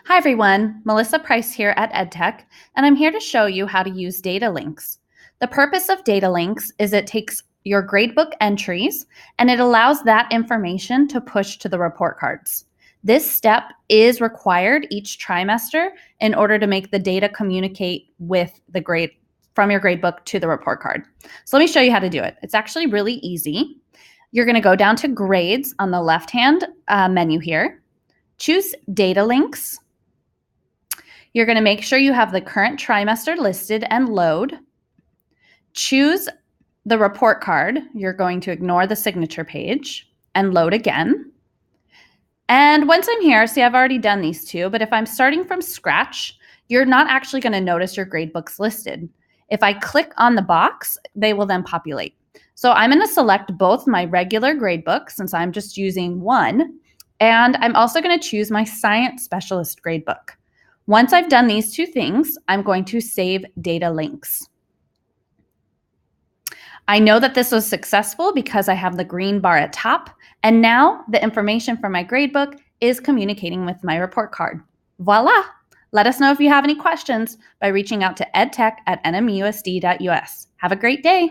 Hi everyone, Melissa Price here at EdTech, and I'm here to show you how to use data links. The purpose of data links is it takes your gradebook entries and it allows that information to push to the report cards. This step is required each trimester in order to make the data communicate with the grade from your gradebook to the report card. So let me show you how to do it. It's actually really easy. You're going to go down to grades on the left-hand menu here, choose data links. You're going to make sure you have the current trimester listed and load. Choose the report card. You're going to ignore the signature page and load again. And once I'm here, see, I've already done these two, but if I'm starting from scratch, you're not actually going to notice your gradebooks listed. If I click on the box, they will then populate. So I'm going to select both my regular gradebook since I'm just using one, and I'm also going to choose my Science Specialist gradebook. Once I've done these two things, I'm going to save data links. I know that this was successful because I have the green bar at top, and now the information from my gradebook is communicating with my report card. Voila! Let us know if you have any questions by reaching out to edtech@nmusd.us. Have a great day.